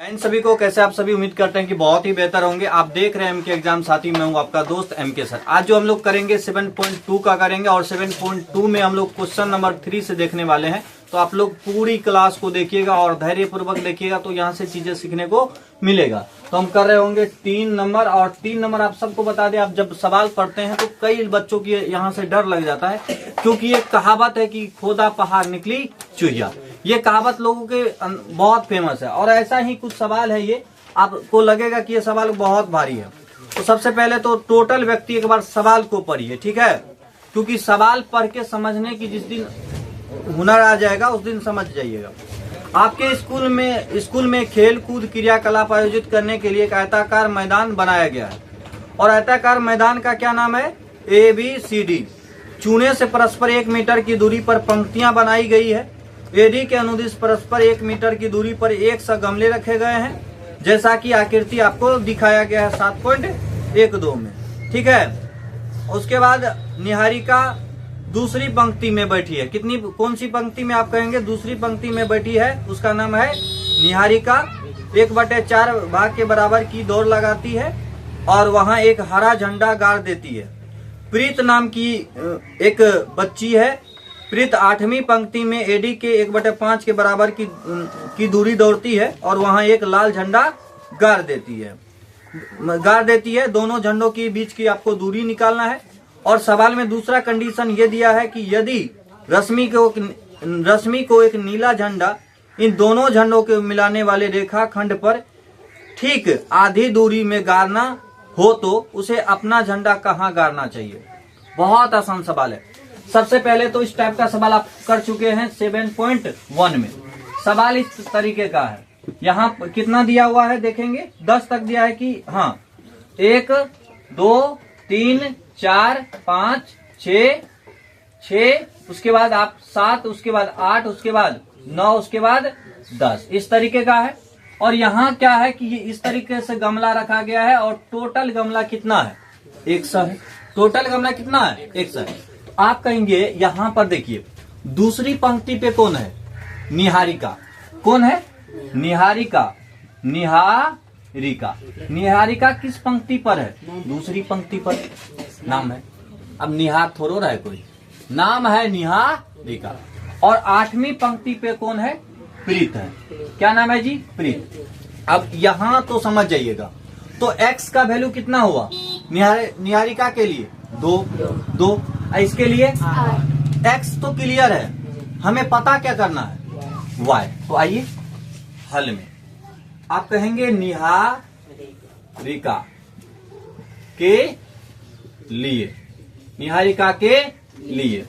And सभी को कैसे आप सभी उम्मीद करते हैं कि बहुत ही बेहतर होंगे। आप देख रहे हैं एमके एग्जाम साथी, मैं हूं आपका दोस्त एमके सर। आज जो हम लोग करेंगे 7.2 का करेंगे और 7.2 में हम लोग क्वेश्चन नंबर 3 से देखने वाले हैं। तो आप लोग पूरी क्लास को देखिएगा और धैर्य पूर्वक देखिएगा तो यहाँ से चीजें सीखने को मिलेगा। तो हम कर रहे होंगे 3 नंबर और 3 नंबर आप सबको बता दें, आप जब सवाल पढ़ते हैं तो कई बच्चों की यहाँ से डर लग जाता है, क्योंकि ये कहावत है कि खोदा पहाड़ निकली चुहिया। ये कहावत लोगों के बहुत फेमस है और ऐसा ही कुछ सवाल है। ये आपको लगेगा कि ये सवाल बहुत भारी है। तो सबसे पहले तो टोटल व्यक्ति एक बार सवाल को पढ़िए, ठीक है, क्योंकि सवाल पढ़ के समझने की जिस दिन हुनर आ जाएगा उस दिन समझ जाइएगा। आपके स्कूल में खेल कूद क्रियाकलाप आयोजित करने के लिए एक आयताकार मैदान बनाया गया है और आयताकार मैदान का क्या नाम है? ABCD। चूने से परस्पर 1 मीटर की दूरी पर पंक्तियां बनाई गई है। AD के अनुदिश परस्पर 1 मीटर की दूरी पर 100 गमले रखे गए हैं, जैसा कि आकृति आपको दिखाया गया है 7.12 में, ठीक है। उसके बाद निहारिका दूसरी पंक्ति में बैठी है। कौन सी पंक्ति में आप कहेंगे? दूसरी पंक्ति में बैठी है, उसका नाम है निहारिका। 1/4 भाग के बराबर की दौड़ लगाती है और वहां एक हरा झंडा गाड़ देती है। प्रीत नाम की एक बच्ची है। प्रीत 8वीं पंक्ति में AD के 1/5 के बराबर की दूरी दौड़ती है और वहां एक लाल झंडा गाड़ देती है। दोनों झंडों के बीच की आपको दूरी निकालना है। और सवाल में दूसरा कंडीशन ये दिया है कि यदि रश्मि को एक नीला झंडा इन दोनों झंडों के मिलाने वाले रेखाखंड पर ठीक आधी दूरी में गाड़ना हो तो उसे अपना झंडा कहाँ गाड़ना चाहिए? बहुत आसान सवाल है। सबसे पहले तो इस टाइप का सवाल आप कर चुके हैं 7.1 में। सवाल इस तरीके का है। यहाँ कितना दिया हुआ है देखेंगे, 10 तक दिया है कि हाँ, 1 2 3 4 5 6, उसके बाद आप 7, उसके बाद 8, उसके बाद 9, उसके बाद 10, इस तरीके का है। और यहाँ क्या है कि ये इस तरीके से गमला रखा गया है और टोटल गमला कितना है? 100 है। टोटल गमला कितना है? 100 है। आप कहेंगे यहाँ पर देखिए दूसरी पंक्ति पे कौन है? निहारिका। कौन है? निहारिका। निहारिका किस पंक्ति पर है? दूसरी पंक्ति पर नाम है। अब निहार थोड़ो रहा है कोई, नाम है निहारिका। और 8वीं पंक्ति पे कौन है? प्रीत है। क्या नाम है जी? प्रीत। अब यहाँ तो समझ जाइएगा। तो x का वैल्यू कितना हुआ निहारिका के लिए? 2। इसके लिए x तो क्लियर है, हमें पता क्या करना है? y। तो आइए हल में आप कहेंगे निहारिका के लिए, निहारिका के लिए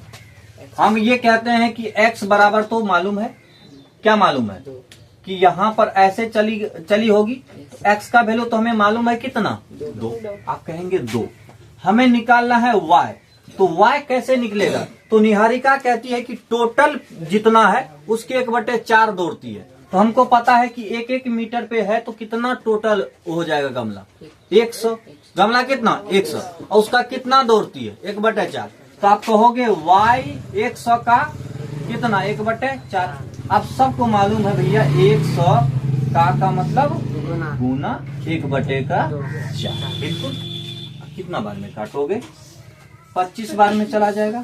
हम ये कहते हैं कि x बराबर तो मालूम है। क्या मालूम है? कि यहाँ पर ऐसे चली होगी। x का वैल्यू तो हमें मालूम है कितना? 2। आप कहेंगे 2। हमें निकालना है y। तो y कैसे निकलेगा? तो निहारिका कहती है कि टोटल जितना है उसके 1/4 दौड़ती है। तो हमको पता है कि 1 मीटर पे है तो कितना टोटल हो जाएगा गमला? 100। गमला कितना? 100। और उसका कितना दौड़ती है? 1/4। तो आप कहोगे y 100 का कितना? 1/4। आप सबको मालूम है भैया 100 का मतलब गुना 1/4। बिल्कुल। कितना बार में काटोगे? 25 बार में चला जाएगा।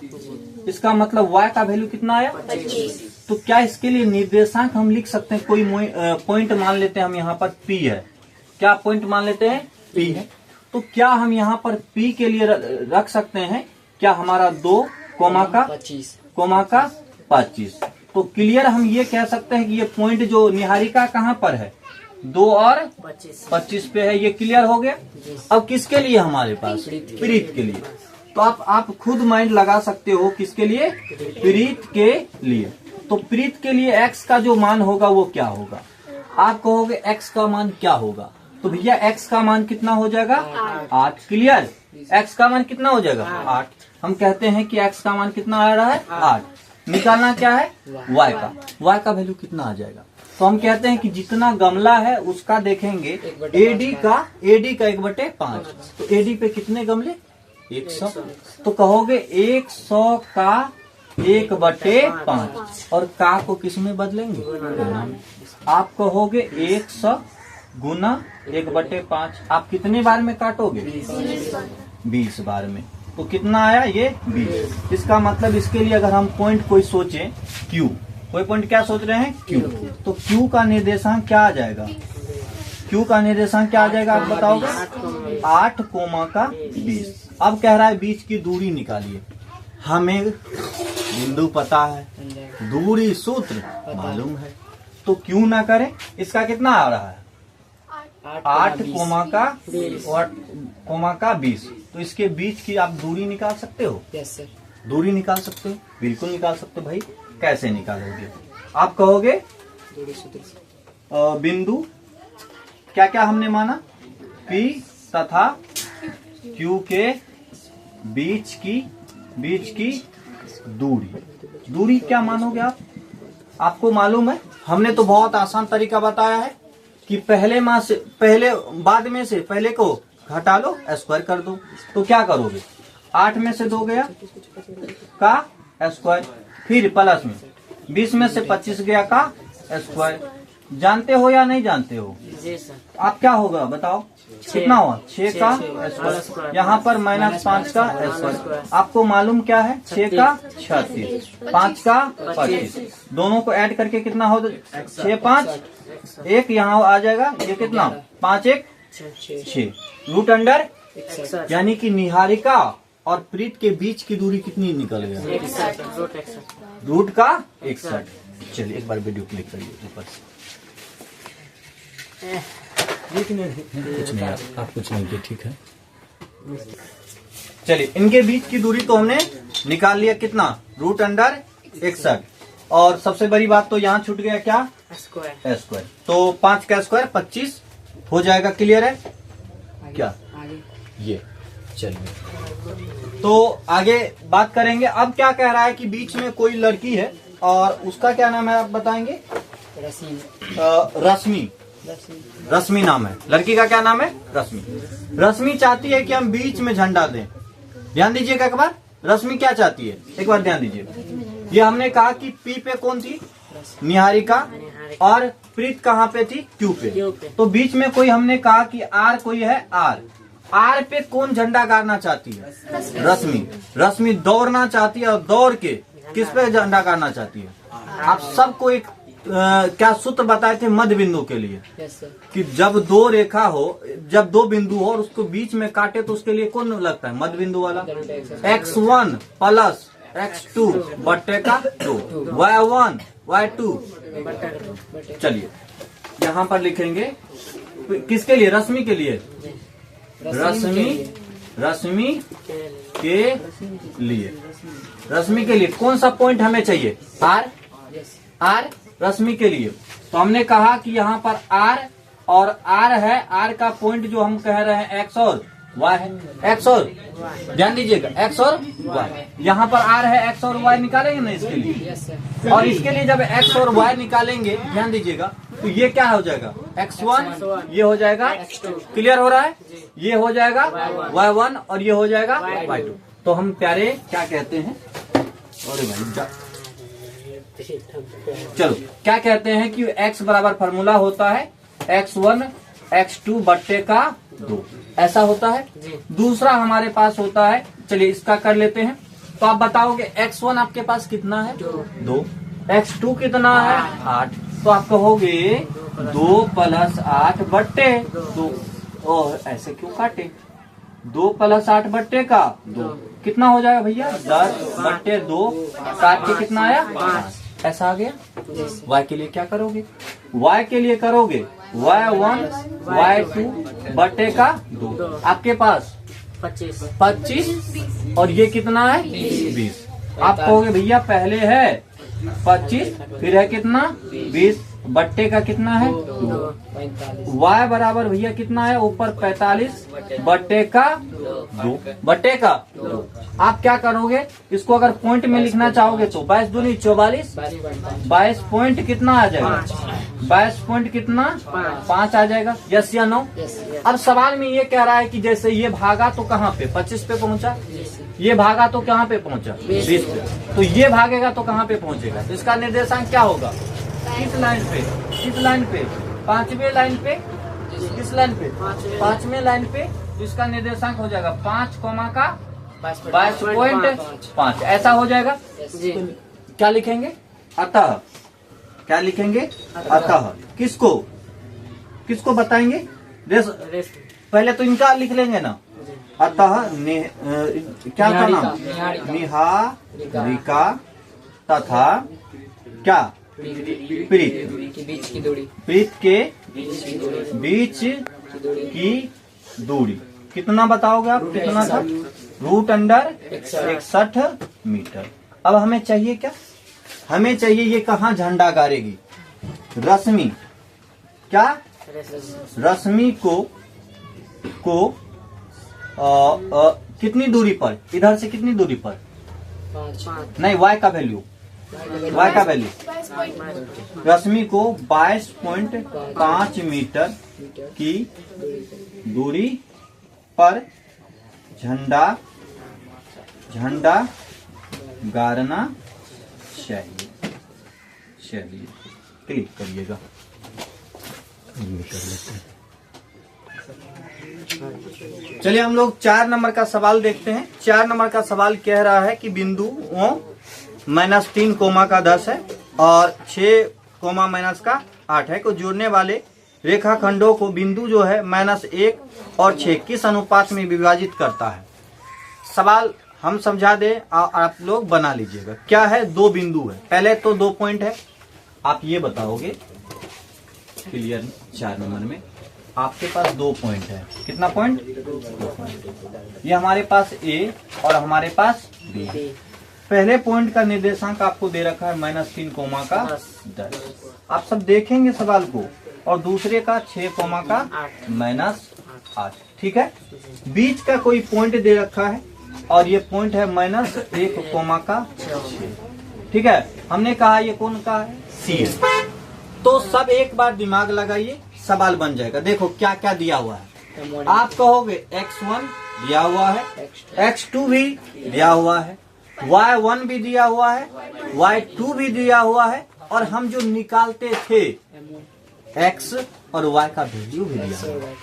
इसका मतलब y का वैल्यू कितना आया? 25। तो क्या इसके लिए निर्देशांक हम लिख सकते हैं? कोई पॉइंट मान लेते हैं हम यहाँ पर P है। क्या पॉइंट मान लेते हैं? P है। तो क्या हम यहाँ पर P के लिए रख सकते हैं क्या हमारा 2 कोमा का 25? तो क्लियर हम ये कह सकते हैं कि ये पॉइंट जो निहारिका कहाँ पर है? 2 और 25 पे है। ये क्लियर हो गया। अब किसके लिए हमारे पास? प्रीत के लिए। तो आप खुद माइंड लगा सकते हो किसके लिए? प्रीत के लिए। तो प्रीत के लिए x का जो मान होगा वो क्या होगा? आप कहोगे x का मान क्या होगा? तो भैया x का मान कितना हो जाएगा? 8। क्लियर। x का मान कितना हो जाएगा? 8। हम कहते हैं कि x का मान कितना आ रहा है? 8। निकालना क्या है? y का। y का वैल्यू कितना आ जाएगा? तो हम कहते हैं कि जितना गमला है उसका देखेंगे AD का 1/5। तो AD पे कितने गमले? 100। तो कहोगे 100 का 1/5 और का को किस में बदलेंगे? आप कहोगे 100 गुना 1/5। आप कितने बार में काटोगे? 20 बार में। तो कितना आया ये? 20। इसका मतलब इसके लिए अगर हम पॉइंट कोई सोचें, Q, कोई पॉइंट क्या सोच रहे हैं? Q। तो Q का निर्देशांक क्या आ जाएगा? Q का निर्देशांक क्या आ जाएगा आप बताओगे? 8,20। अब कह रहा है बीच की दूरी निकालिए। हमें बिंदु पता है, दूरी सूत्र मालूम है, तो क्यों ना करें। इसका कितना आ रहा है? 8,20। तो इसके बीच की आप दूरी निकाल सकते हो? Yes sir. दूरी निकाल सकते हो, बिल्कुल निकाल सकते हो भाई। कैसे निकालोगे? आप कहोगे बिंदु क्या क्या हमने माना? P तथा Q के बीच की दूरी क्या मानोगे आप? आपको मालूम है, हमने तो बहुत आसान तरीका बताया है कि पहले को घटा लो, स्क्वायर कर दो। तो क्या करोगे? 8 में से 2 गया का स्क्वायर, फिर प्लस में 20 में से 25 गया का स्क्वायर। जानते हो या नहीं जानते हो? जी सर। आप क्या होगा बताओ? कितना हुआ? 6 का स्क्वायर, यहाँ पर -5 का स्क्वायर। आपको मालूम क्या है? 6 का 36, 5 का 25। दोनों को ऐड करके कितना हो? 6 5 1 यहाँ आ जाएगा। ये कितना? 5 1 6 रूट अंडर, यानी कि निहारिका और प्रीत के बीच की दूरी कितनी निकल गया? रूट का 61। चलिए एक बार वीडियो क्लिक करिए ऊपर से। कुछ नहीं आप कुछ नहीं किए, ठीक है। चलिए इनके बीच की दूरी तो हमने निकाल लिया, कितना? Root under 61। और सबसे बड़ी बात तो यहाँ छूट गया क्या? स्क्वायर। तो 5 का स्क्वायर 25 हो जाएगा। क्लियर है क्या? ये चलिए तो आगे बात करेंगे। अब क्या कह रहा है कि बीच में कोई लड़की है और उसका क्या नाम है आप बताएंगे? रश्मि नाम है। लड़की का क्या नाम है? रश्मि चाहती है कि हम बीच में झंडा दें। ध्यान दीजिएगा एक बार, रश्मि क्या चाहती है एक बार ध्यान दीजिए। ये हमने कहा कि P पे कौन थी? निहारिका। और प्रीत कहाँ पे थी? Q पे। तो बीच में कोई हमने कहा कि R कोई है, R पे कौन झंडा गाड़ना चाहती है? रश्मि दौड़ना चाहती है और दौड़ के किस पे झंडा गाड़ना चाहती है? आप सबको एक क्या सूत्र बताए थे मध्य बिंदु के लिए? कि जब दो रेखा हो, जब दो बिंदु हो और उसको बीच में काटे तो उसके लिए कौन लगता है? मध्य बिंदु वाला। x1 प्लस x2 बट्टे का 2, y1 y2। चलिए यहाँ पर लिखेंगे किसके लिए? रश्मि के लिए। रश्मि के लिए कौन सा पॉइंट हमें चाहिए? R रश्मि के लिए। तो हमने कहा कि यहाँ पर R और R है। R का पॉइंट जो हम कह रहे हैं X और Y है। X और ध्यान दीजिएगा, X और Y। यहाँ पर R है, X और Y निकालेंगे ना इसके लिए। और इसके लिए जब X और Y निकालेंगे ध्यान दीजिएगा तो ये क्या हो जाएगा? X1, ये हो जाएगा X2। क्लियर हो रहा है? ये हो जाएगा Y1 और ये हो जाएगा Y2। तो हम प्यारे क्या कहते हैं? अरे भाई चलो क्या कहते हैं कि x बराबर फॉर्मूला होता है x1 x2 बट्टे का 2, ऐसा होता है। दूसरा हमारे पास होता है, चलिए इसका कर लेते हैं। तो आप बताओगे x1 आपके पास कितना है? 2। x2 कितना है? 8। तो आप कहोगे 2 + 8 बट्टे 2। और ऐसे क्यों काटे? 2 + 8 बट्टे का 2 कितना हो जाएगा भैया? 10 बट्टे 2 काट के कितना आया? 5। ऐसा आ गया। y के लिए क्या करोगे? y के लिए करोगे y1 y2 बट्टे का 2। आपके पास 25 और ये कितना है? 20। आप कहोगे भैया पहले है 25 फिर है कितना? 20 बट्टे का कितना है? 2। y बराबर भैया कितना है? ऊपर 45 बट्टे का 2 बट्टे का 2। आप क्या करोगे? इसको अगर पॉइंट में लिखना चाहोगे तो 22 दूनी 44, 22 पॉइंट कितना आ जाएगा? 22 पॉइंट कितना? 5 आ जाएगा। यस या नो? अब सवाल में ये कह रहा है कि जैसे ये भागा तो कहाँ पे? 25 पे पहुंचा। ये भागा तो कहाँ पे पहुंचा? 20 पे। तो ये भागेगा तो कहाँ पे पहुंचेगा? तो इसका निर्देशांक क्या होगा? किस लाइन पे? 5वीं लाइन पे किस लाइन पे? 5वें लाइन पे। तो इसका निर्देशांक हो जाएगा 5 कोमा का 22.5। ऐसा हो जाएगा जी। क्या लिखेंगे? अतः। क्या लिखेंगे? अतः। किसको किसको बताएंगे? पहले तो इनका लिख लेंगे ना। अतः क्या था नाम? निहारिका तथा क्या? प्रीत। बीच की दूरी। प्रीत के बीच की दूरी कितना बताओगे आप? कितना था? √61 मीटर। अब हमें चाहिए क्या? हमें चाहिए ये कहाँ झंडा गाड़ेगी? रश्मि। क्या? रश्मि को कितनी दूरी पर? इधर से कितनी दूरी पर? 5 नहीं, y का वैल्यू। y का वैल्यू रश्मि को 22.5 मीटर की दूरी पर झंडा गाड़ना चाहिए। क्लिक करिएगा। चलिए हम लोग 4 नंबर का सवाल देखते हैं। 4 नंबर का सवाल कह रहा है कि बिंदु -3 कोमा का 10 है और 6 कोमा माइनस का 8 है को जोड़ने वाले रेखाखंडों को बिंदु जो है -1 और 6 किस अनुपात में विभाजित करता है? सवाल हम समझा दें और आप लोग बना लीजिएगा। क्या है? 2 बिंदु है। पहले तो 2 पॉइंट है। आप ये बताओगे क्लियर। 4 नंबर में आपके पास 2 पॉइंट है। कितना पॉइंट? 2 पॉइंट। ये हमारे पास A और हमारे पास B। पहले पॉइंट का निर्देशांक आपको दे रखा है -3 कोमा का 10। आप सब देखेंगे सवाल को। और दूसरे का 6 कोमा का -8। ठीक है। बीच का कोई पॉइंट दे रखा है और ये पॉइंट है -1 कोमा का 6। ठीक है। हमने कहा ये कौन का है? C है। तो सब एक बार दिमाग लगाइए, सवाल बन जाएगा। देखो क्या क्या दिया हुआ है। आप कहोगे x1 दिया हुआ है, x2 भी दिया हुआ है, y1 भी दिया हुआ है, y2 भी दिया हुआ है और हम जो निकालते थे x और y का वैल्यू भी दिया हुआ है।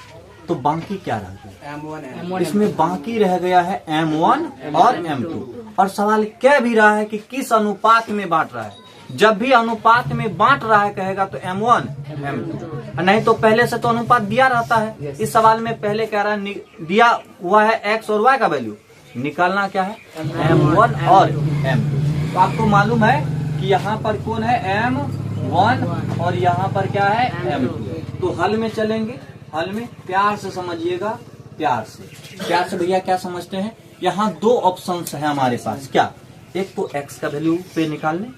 तो बाकी क्या रह गया? इसमें बाकी रह गया है M1 और M2। और सवाल कह भी रहा है कि किस अनुपात में बांट रहा है। जब भी अनुपात में बांट रहा है कहेगा तो M1 M2, नहीं तो पहले से तो अनुपात दिया रहता है। इस सवाल में पहले कह रहा है दिया हुआ है x और y का वैल्यू, निकालना क्या है? M1 और M2। तो आपको मालूम है कि यहाँ पर कौन है? M1 और यहाँ पर क्या है? M2। तो हल में चलेंगे। हल में प्यार से समझिएगा, प्यार से भैया क्या समझते हैं? यहाँ 2 ऑप्शंस है हमारे पास। क्या? एक तो x का वैल्यू पे निकाल लें,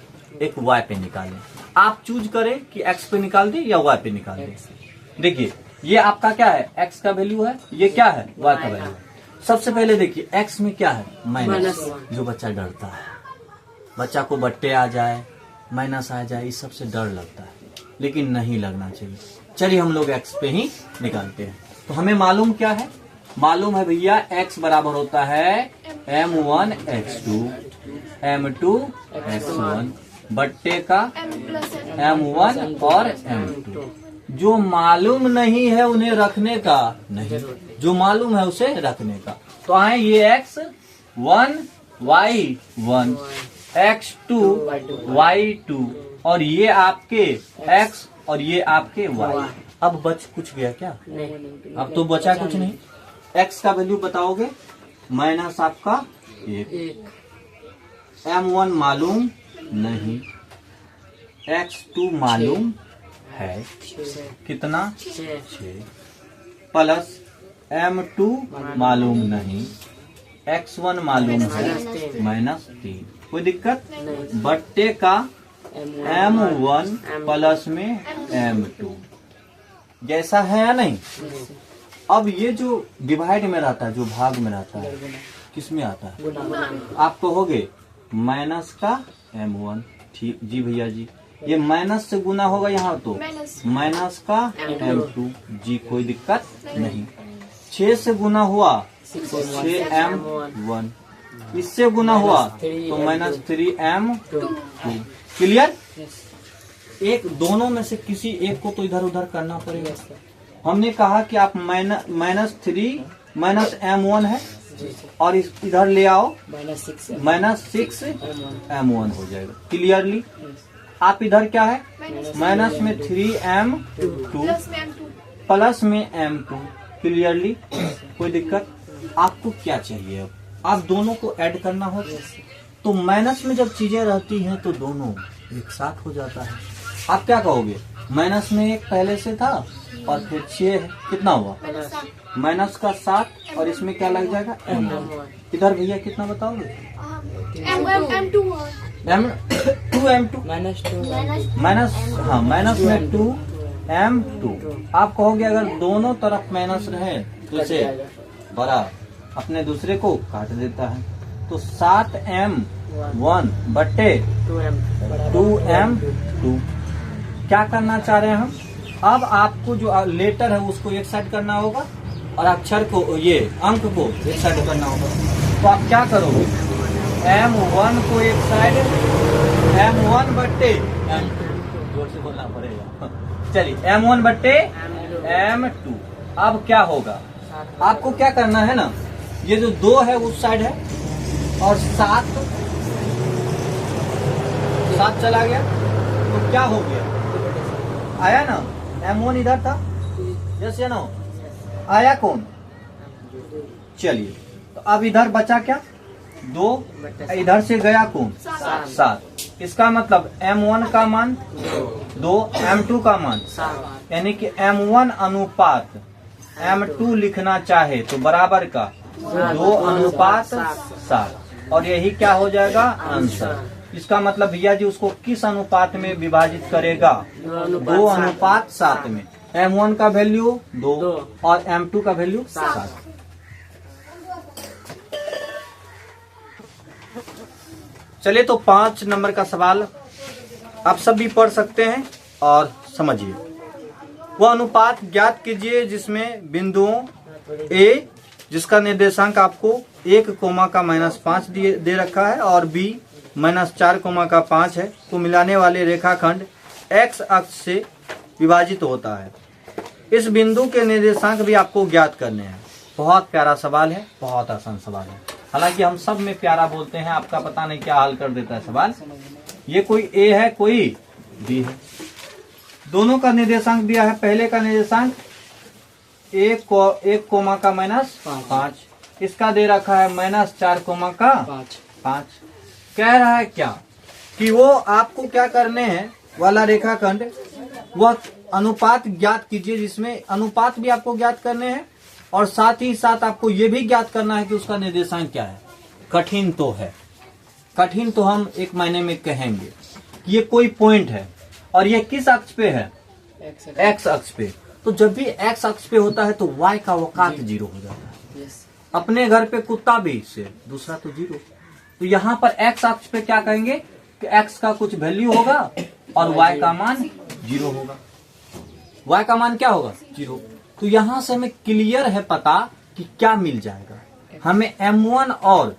एक y पे निकाल लें। आप चूज करें कि x पे निकाल दे या y पे निकाल दे। देखिए ये आपका क्या है? x का वैल्यू है, ये क्या है? y का वैल्यू है। सबसे पहले देखिए x में क्या है? माइनस। जो बच्चा डरता है, बच्चा को बट्टे आ जाए, माइनस आ जाए, इस सबसे डर लगता है, लेकिन नहीं लगना चाहिए। चलिए हम लोग x पे ही निकालते हैं। तो हमें मालूम क्या है? मालूम है भैया x बराबर होता है M1 x2 M2 x1 बट्टे का M1 और M2। जो मालूम नहीं है उन्हें रखने का नहीं, जो मालूम है उसे रखने का। तो आए ये x1 y1 x2 y2 और ये आपके x और ये आपके y। अब बच कुछ गया क्या? अब तो बचा कुछ नहीं। x का वैल्यू बताओगे माइनस आपका 1, M1 मालूम नहीं, x2 मालूम है कितना? 6 प्लस M2 मालूम नहीं, x1 मालूम है -3। कोई दिक्कत? बट्टे का M1 प्लस में M2 जैसा है या नहीं? अब ये जो डिवाइड में रहता है, जो भाग में रहता है, किस में आता है? आप कहोगे माइनस का M1। ठीक जी भैया जी, ये माइनस से गुना होगा यहाँ तो माइनस का M2 जी, कोई दिक्कत नहीं। 6 से गुना हुआ तो 6M1, इससे गुना हुआ तो -3M2। क्लियर? एक दोनों में से किसी एक को तो इधर उधर करना पड़ेगा। हमने कहा कि आप -3 -m1 है और इधर ले आओ -6m1 हो जाएगा। क्लियरली आप इधर क्या है माइनस में 3m2 प्लस में m2। क्लियरली कोई दिक्कत? आपको क्या चाहिए? अब आप दोनों को ऐड करना होगा। तो माइनस में जब चीजें रहती हैं तो दोनों एक साथ हो जाता है। आप क्या कहोगे? माइनस में एक पहले से था और फिर 6 है, कितना हुआ माइनस का 7 और इसमें क्या लग जाएगा m1। इधर भैया कितना बताओगे? m2 माइनस हाँ माइनस में 2m2। आप कहोगे अगर दोनों तरफ माइनस रहे तो इसे बड़ा अपने दूसरे को काट देता है। तो 7m1 बट्टे 2m2। क्या करना चाह रहे हैं हम? अब आपको जो लेटर है उसको एक साइड करना होगा और अक्षर को ये अंक को एक साइड करना होगा। तो आप क्या करोगे? m1 को एक साइड m1 बट्टे m2, जोर से बोलना पड़ेगा। चलिए m1 बट्टे m2। अब क्या होगा? आपको क्या करना है ना, ये जो 2 है उस साइड है और 7 चला गया तो क्या हो गया? आया ना m1 इधर था, यस या नो? आया कौन? चलिए तो अब इधर बचा क्या? 2। इधर से गया कौन? 7। इसका मतलब m1 का मान 2, m2 का मान, यानी कि m1 अनुपात m2 लिखना चाहे तो बराबर का 2:7 और यही क्या हो जाएगा? आंसर। इसका मतलब भैया जी उसको किस अनुपात में विभाजित करेगा? 2:7 में। m1 का वैल्यू 2 और m2 का वैल्यू 7। चलिए तो 5 नंबर का सवाल आप सब भी पढ़ सकते हैं और समझिए। वह अनुपात ज्ञात कीजिए जिसमें बिंदुओं A जिसका निर्देशांक आपको 1, का -5 दे रखा है और B -4, का 5 है को मिलाने वाले रेखाखंड x अक्ष से विभाजित होता है। इस बिंदु के निर्देशांक भी आपको ज्ञात करने हैं। बहुत प्यारा सवाल है, बहुत आसान सवाल है। हालांकि हम सब में प्यारा बोलते हैं, आपका पता नहीं क्या हल कर देता है सवाल। ये कोई A है, कोई B है। दोनों का निर्देशांक दिया है। पहले का निर्देशांक 1, का -5, इसका दे रखा है -4, का 5। कह रहा है क्या कि वो आपको क्या करने हैं वाला रेखाखंड, वह अनुपात ज्ञात कीजिए जिसमें अनुपात भी आपको ज्ञात करने हैं और साथ ही साथ आपको ये भी ज्ञात करना है कि उसका निर्देशांक क्या है। कठिन तो है, कठिन तो हम एक महीने में कहेंगे। ये कोई पॉइंट है और ये किस अक्ष पे है? x अक्ष पे। तो जब भी x अक्ष पे होता है तो y का औकात 0 हो जाता है। अपने घर पे कुत्ता भी से दूसरा तो 0। तो यहाँ पर x अक्ष पे क्या कहेंगे कि x का कुछ वैल्यू होगा और y का मान 0 होगा। y का मान क्या होगा? 0। तो यहाँ से हमें क्लियर है पता कि क्या मिल जाएगा हमें, m1 और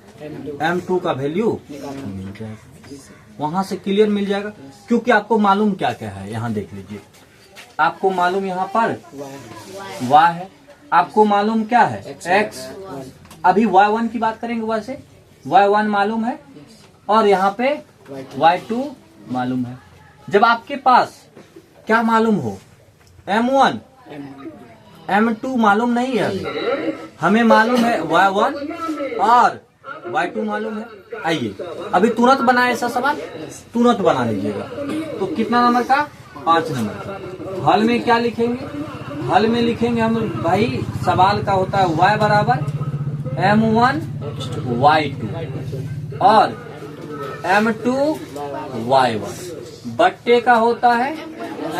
m2 का वैल्यू मिल जाएगा। वहां से क्लियर मिल जाएगा क्योंकि आपको मालूम क्या क्या है। यहाँ देख लीजिए, आपको मालूम यहाँ पर y है, आपको मालूम क्या है? x। अभी y1 की बात करेंगे, वैसे y1 मालूम है और यहाँ पे y2 मालूम है। जब आपके पास क्या मालूम हो? m1 m2 मालूम नहीं है, हमें मालूम है y1 और y2 मालूम है। आइए अभी तुरंत बनाए ऐसा सवाल, तुरंत बना लीजिएगा। तो कितना नंबर का? 5 नंबर का। हल में क्या लिखेंगे? हल में लिखेंगे हम भाई, सवाल का होता है y बराबर m1 y2 और m2 y1 बट्टे का होता है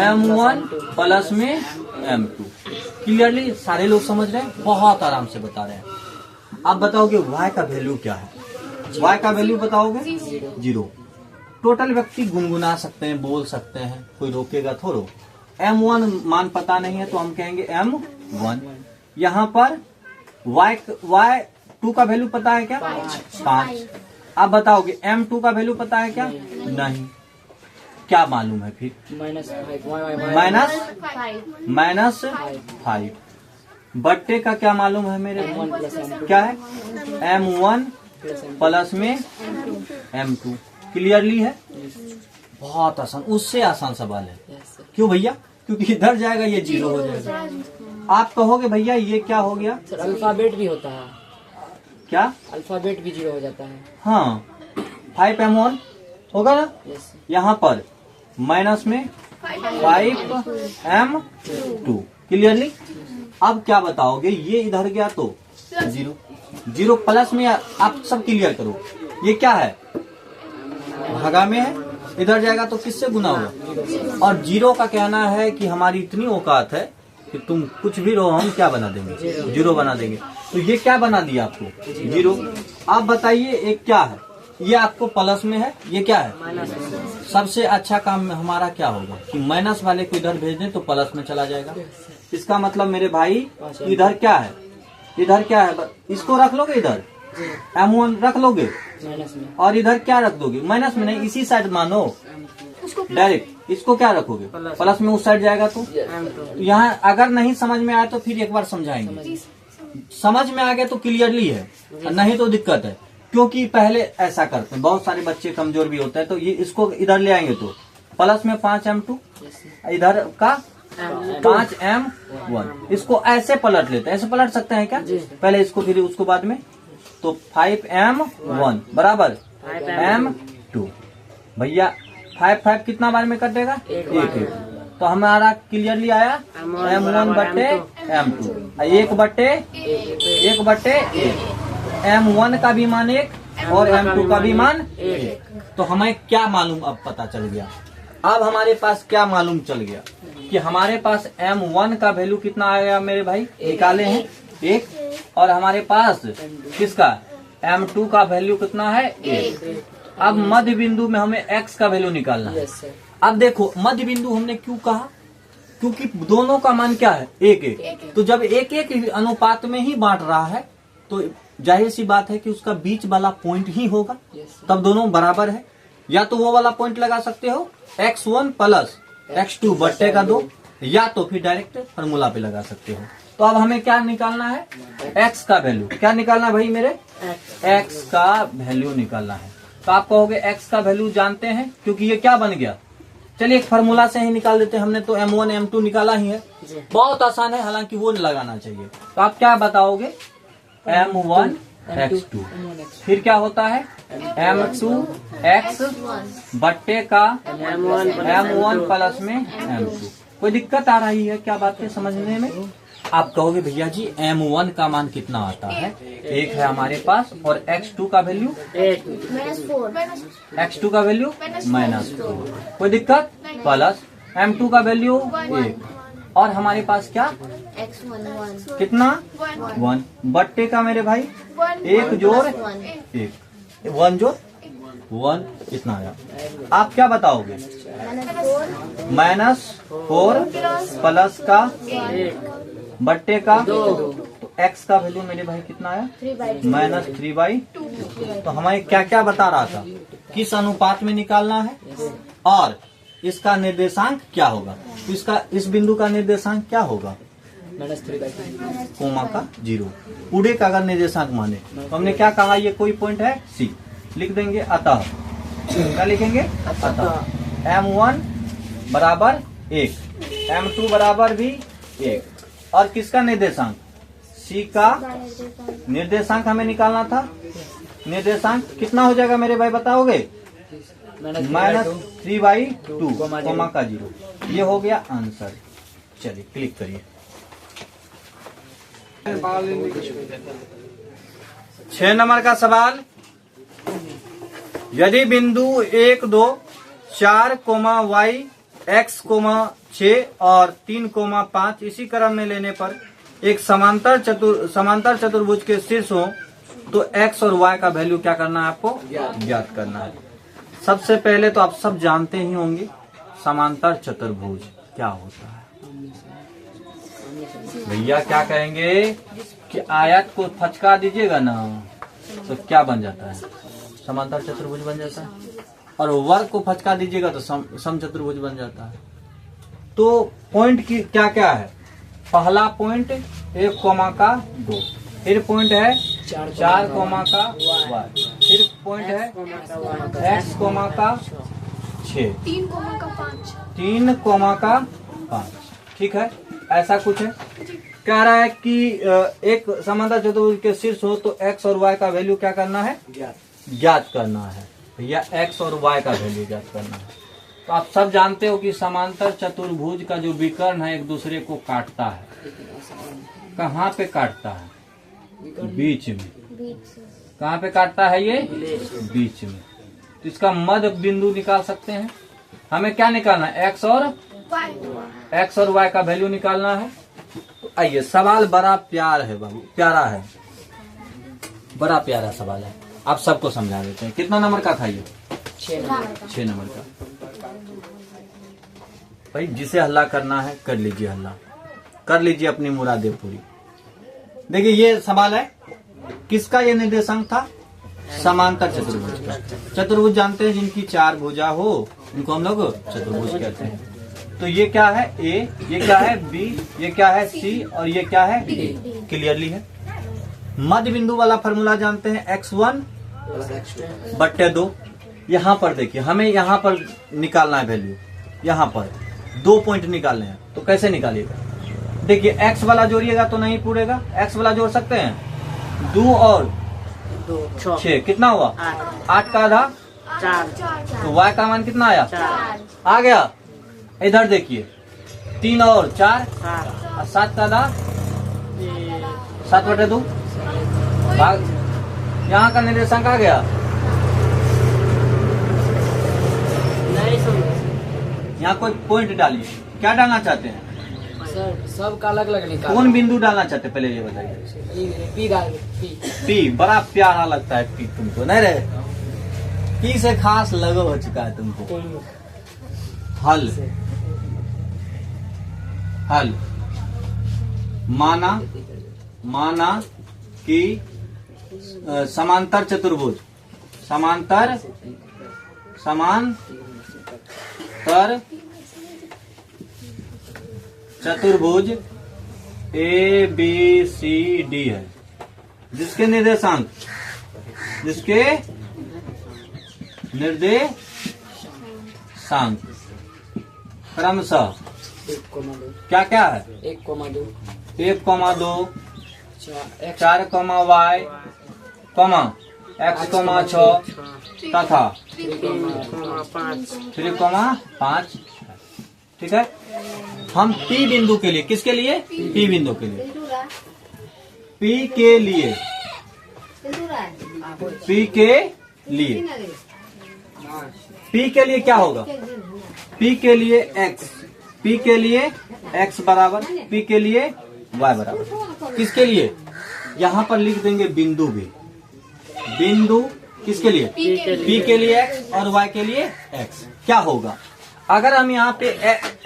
m1 प्लस में m2। क्लियरली सारे लोग समझ रहे हैं? बहुत आराम से बता रहे हैं। आप बताओगे y का वैल्यू क्या है? y का वैल्यू बताओगे 0। टोटल व्यक्ति गुनगुना सकते हैं, बोल सकते हैं, कोई रोकेगा थोड़ो। m1 मान पता नहीं है तो हम कहेंगे m1। यहाँ पर y2 का वैल्यू पता है क्या? 5। आप बताओगे m2 का वैल्यू पता है क्या? नहीं। क्या मालूम है फिर? माइनस 5 बट्टे का क्या मालूम है मेरे? क्या है? M1 प्लस में M2। क्लियरली है? बहुत आसान, उससे आसान सवाल है। क्यों भैया? क्योंकि इधर जाएगा ये 0 हो जाएगा। आप कहोगे भैया ये क्या हो गया? सर अल्फाबेट भी होता है। क्या? अल्फाबेट भी 0 हो जाता है। हाँ, 5M1 होगा ना। यहाँ पर माइनस में 5M2। क्लियरली? अब क्या बताओगे? ये इधर गया तो 0 प्लस में आप सब क्लियर करो। ये क्या है? भागा में है, इधर जाएगा तो किससे गुना होगा? और 0 का कहना है कि हमारी इतनी औकात है कि तुम कुछ भी रहो हम क्या बना देंगे? 0 बना देंगे। तो ये क्या बना दिया आपको? 0। आप बताइए एक क्या है? ये आपको प्लस में है, ये क्या है? सबसे अच्छा काम हमारा क्या होगा कि माइनस वाले को इधर भेज दें तो प्लस में चला जाएगा। इसका मतलब मेरे भाई इधर क्या है? इधर क्या है? इसको रख लोगे इधर, M1 रख लोगे और इधर क्या रख दोगे? माइनस में नहीं, इसी साइड मानो डायरेक्ट। इसको क्या रखोगे? प्लस में उस साइड जाएगा। तो यहाँ अगर नहीं समझ में आया तो फिर एक बार समझाएंगे। समझ में आ गया तो क्लियरली है, नहीं तो दिक्कत है। क्योंकि पहले ऐसा करते हैं, बहुत सारे बच्चे कमजोर भी होते हैं। तो ये इसको इधर ले आएंगे तो प्लस में 5M2, इधर का 5M1। इसको ऐसे पलट लेते हैं, ऐसे पलट सकते हैं क्या? पहले इसको फिर उसको बाद में। तो 5M1 बराबर M2। भैया 5 कितना बार में कटेगा? एक। तो हमारा क्लियरली आया M1 बट्टे M2, 1 बट्टे 1। M1 का भी मान 1 और M2 का भी मान 1। तो हमें क्या मालूम अब पता चल गया। अब हमारे पास क्या मालूम चल गया कि हमारे पास M1 का वैल्यू कितना आएगा मेरे भाई? निकाले हैं 1। और हमारे पास किसका? M2 का वैल्यू कितना है? 1। अब मध्य बिंदु में हमें X का वैल्यू निकालना है। अब देखो मध्य बिंदु हमने क्यों कहा? क्योंकि दोनों का मान क्या है? 1-1। तो जब 1-1 अनुपात में ही बांट रहा है तो जाहिर सी बात है कि उसका बीच वाला पॉइंट ही होगा, तब दोनों बराबर है। या तो वो वाला पॉइंट लगा सकते हो X1 प्लस X2 बट्टे का 2, या तो फिर डायरेक्ट फॉर्मूला पे लगा सकते हो। तो अब हमें क्या निकालना है? X का वैल्यू। क्या निकालना है भाई मेरे? X का वैल्यू निकालना है। तो आप कहोगे X का वैल्यू जानते हैं क्योंकि ये क्या बन गया? चलिए एक फार्मूला से ही निकाल देते हैं। हमने तो M1 M2 निकाला ही है, बहुत आसान है, हालांकि वो लगाना चाहिए। तो आप क्या बताओगे? M1 X2 फिर क्या होता है? M2 X बट्टे का M1 प्लस में M2। कोई दिक्कत आ रही है क्या बात है समझने में? आप कहोगे भैया जी M1 का मान कितना आता है? 1 है हमारे पास, और X2 का वैल्यू X2 का वैल्यू -4। कोई दिक्कत? प्लस M2 का वैल्यू 1, और हमारे पास क्या? X1 कितना? 1 बट्टे का मेरे भाई 1 जोड़ 1, 1 जोड़ 1 कितना आया? आप क्या बताओगे? -4 प्लस का बट्टे का, तो X का वैल्यू मेरे भाई कितना आया? -3/2। तो हमें क्या क्या बता रहा था? किस अनुपात में निकालना है और इसका निर्देशांक क्या होगा। तो इसका इस बिंदु का निर्देशांक क्या होगा? -3/2 कोमा का 0। पूरे का अगर निर्देशांक माने तो हमने क्या कहा? ये कोई पॉइंट है C, लिख देंगे अतः। क्या लिखेंगे? अतः M1 बराबर 1, M2 बराबर भी 1, और किसका निर्देशांक? C का निर्देशांक हमें निकालना था। निर्देशांक कितना हो जाएगा मेरे भाई बताओगे? -3/2 कोमा का 0। ये हो गया आंसर। चलिए क्लिक करिए। 6 नंबर का सवाल, यदि बिंदु 1, 2, 4, y, x, 6 और 3, 5 इसी क्रम में लेने पर एक समांतर चतुर्भुज के शीर्ष हो तो x और y का वैल्यू क्या करना है? आपको ज्ञात करना है। सबसे पहले तो आप सब जानते ही होंगे समांतर चतुर्भुज क्या होता है। भैया क्या कहेंगे कि आयत को फचका दीजिएगा ना तो क्या बन जाता है? समांतर चतुर्भुज बन जाता है। और वर्ग को फचका दीजिएगा तो समचतुर्भुज बन जाता है। तो पॉइंट की क्या क्या है? पहला पॉइंट 1,2, फिर पॉइंट है 4,y, फिर पॉइंट है x,6, 3,5। ठीक है, ऐसा कुछ है। कह रहा है कि एक समांतर चतुर्भुज के शीर्ष हो तो x और y का वैल्यू क्या करना है? ज्ञात करना है भैया, x और y का वैल्यू ज्ञात करना है। तो आप सब जानते हो कि समांतर चतुर्भुज का जो विकर्ण है एक दूसरे को काटता है। कहाँ पे काटता है? बीच में। कहाँ पे काटता है ये? बीच में। तो इसका मध्य बिंदु निकाल सकते हैं। हमें क्या निकालना है? x और y का वैल्यू निकालना है। तो आइए, सवाल बड़ा प्यारा है, बड़ा प्यारा सवाल है। आप सबको समझा देते हैं। कितना नंबर का था ये? 6 नंबर का। भाई जिसे हल्ला करना है कर लीजिए, हल्ला कर लीजिए, अपनी मुरादें पूरी। देखिए ये सवाल है, किसका ये निर्देशांक था? समांतर चतुर्भुज का। चतुर्भुज जानते हैं जिनकी 4 भुजा हो, इनको हम लोग चतुर्भुज कहते हैं। तो ये क्या है? ए, ये क्या है? बी, ये क्या है? सी, और ये क्या है? डी। क्लियरली है। मध्य बिंदु वाला फॉर्मूला जानते हैं, x1/2। यहाँ पर देखिए, हमें यहाँ पर निकालना है वैल्यू। यहाँ पर 2 पॉइंट निकालने हैं, तो कैसे निकालिएगा? देखिए x वाला जोड़िएगा तो नहीं पूरेगा। x वाला जोड़ सकते हैं, 2 और 6 कितना हुआ? 8 का आधा 4। तो y का मान कितना आया? 4 आ गया। इधर देखिए, 3 और 4 और 7 का आधा 7/2। यहाँ का निर्देशांक आ गया। यहाँ कोई पॉइंट डालिए। क्या डालना चाहते हैं सर? सबका अलग अलग निकाल। कौन बिंदु डालना चाहते हैं पहले ये बताइए। पी डाल पी बड़ा प्यारा लगता है। पी तुमको नहीं रहे? पी से खास लगो हो चुका है तुमको। हल हल माना कि समांतर चतुर्भुज, समांतर चतुर्भुज ABCD है, जिसके निर्देशांक क्रमशः क्या क्या है? 1,2 1,2 4, y, x,6 तथा 3,5। ठीक है। हम P बिंदु के लिए, किसके लिए? P बिंदु के लिए, P के लिए क्या होगा? P के लिए x बराबर, P के लिए y बराबर। किसके लिए? यहाँ पर लिख देंगे बिंदु भी। बिंदु किसके लिए? P के लिए x और y के लिए x। क्या होगा अगर हम यहाँ पे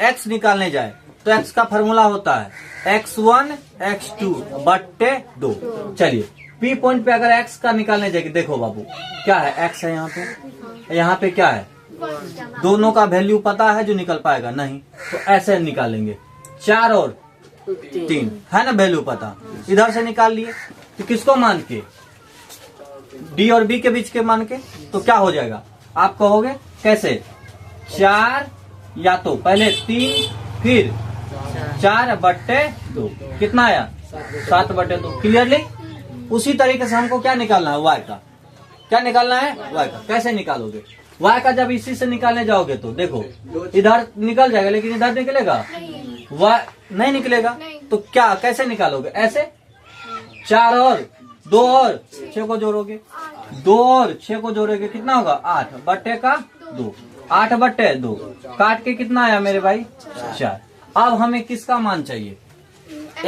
x निकालने जाए तो x का फॉर्मूला होता है x1 x2/2। चलिए P पॉइंट पे अगर x का निकालने जाएगी, देखो बाबू क्या है? x है यहाँ पे क्या है? दोनों का वैल्यू पता है जो निकल पाएगा? नहीं। तो ऐसे निकालेंगे, 4 और 3 है ना वैल्यू पता, इधर से निकाल लिए। तो किसको मान के? D और B के बीच के मान के। तो क्या हो जाएगा? आप कहोगे कैसे? 4 या तो पहले 3 फिर 4/2 कितना आया? 7/2। क्लियरली उसी तरीके से हमको क्या निकालना है? y का। क्या निकालना है? y का। कैसे निकालोगे? y का जब इसी से निकालने जाओगे तो देखो इधर निकल जाएगा, लेकिन इधर निकलेगा? y नहीं निकलेगा। तो क्या कैसे निकालोगे? ऐसे 4 और 2 और 6 को जोड़ोगे, 2 और 6 को जोड़ोगे, कितना होगा? 8/2। 8/2 काट के कितना आया मेरे भाई? 4। अब हमें किसका मान चाहिए?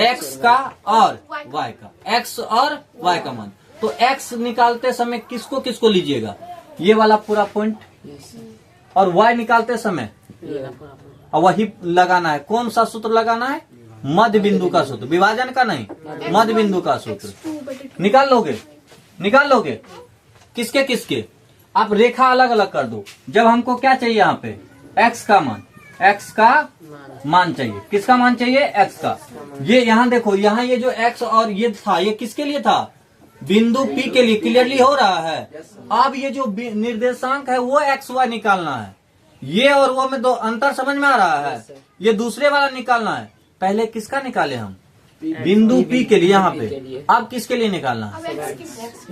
x का और y का। x और y का मान। तो x निकालते समय किसको किसको लीजिएगा? ये वाला पूरा पॉइंट। और y निकालते समय वही लगाना है। कौन सा सूत्र लगाना है? मध्य बिंदु का सूत्र, विभाजन का नहीं, मध्य बिंदु का सूत्र। निकाल लोगे किसके किसके? आप रेखा अलग अलग कर दो। जब हमको क्या चाहिए यहाँ पे x का मान चाहिए। किसका मान चाहिए? x का। ये यहाँ देखो, यहाँ ये जो x और ये था, ये किसके लिए था? बिंदु P के लिए। क्लियरली हो रहा है? अब ये जो निर्देशांक है वो x y निकालना है। ये और वो में दो अंतर समझ में आ रहा है? ये दूसरे वाला निकालना है। पहले किसका निकाले हम? बिंदु P के लिए यहाँ पे। अब किसके लिए निकालना है?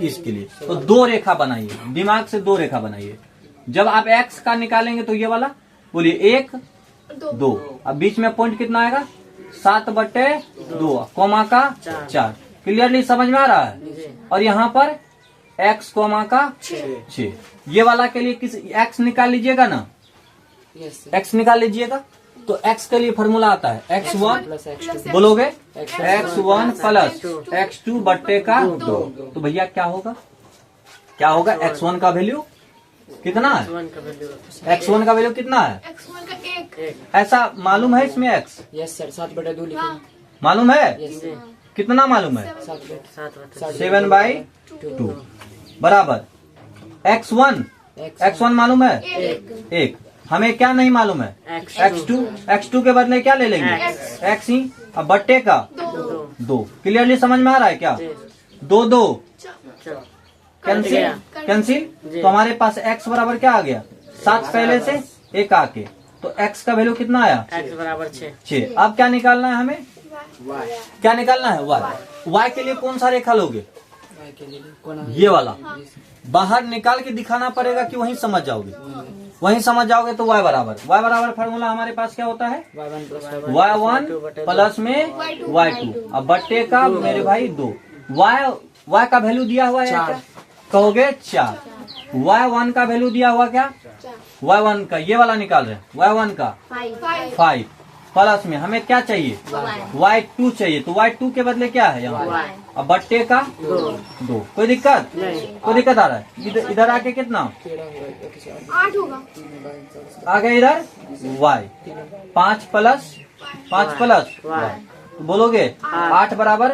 इसके लिए। तो दो रेखा बनाइए, दिमाग से दो रेखा बनाइए। जब आप x का निकालेंगे तो ये वाला, बोलिए 1 2। अब बीच में पॉइंट कितना आएगा? 7/2, कोमा का 4। क्लियरली समझ में आ रहा है? और यहाँ पर x कोमा का 6। ये वाला के लिए किस x निकाल लीजिएगा ना, x निकाल लीजिएगा। तो x के लिए फॉर्मूला आता है x1 बोलोगे, x1 प्लस x2 बट्टे का 2। तो भैया क्या होगा? क्या होगा? x1 का वैल्यू कितना है? x1 का वैल्यू कितना है? x1 का 1। ऐसा मालूम है इसमें x? यस सर, 7/2 लिखिए। मालूम है? यस सर, कितना मालूम है? 7/2 बराबर x1 मालूम है? 1। हमें क्या नहीं मालूम है? x2 के बदले क्या ले लेंगे? x ही। अब बट्टे का 2। क्लियरली समझ में आ रहा है क्या? 2 कैंसिल। तो हमारे पास x बराबर क्या आ गया? 7 पहले से 1 आके, तो x का वैल्यू कितना आया? x बराबर 6। अब क्या निकालना है हमें? क्या निकालना है? y के लिए कौन सा रेखा लोगे? ये वाला। बाहर निकाल के दिखाना पड़ेगा कि वहीं समझ जाओगे? वहीं समझ जाओगे तो y बराबर फार्मूला हमारे पास क्या होता है? y1 प्लस में y2। अब बट्टे का मेरे भाई 2। y का वैल्यू दिया हुआ है क्या? कहोगे 4। y1 का वैल्यू दिया हुआ क्या? y1 का ये वाला निकाल रहे हैं। y1 का 5 प्लस में हमें क्या चाहिए? y2 चाहिए। तो y2 के बदले क्या है यहाँ? अब बट्टे का 2। कोई दिक्कत? कोई दिक्कत आ रहा है? इधर आके कितना 8 होगा। आगे इधर y 5 प्लस y। बोलोगे 8 बराबर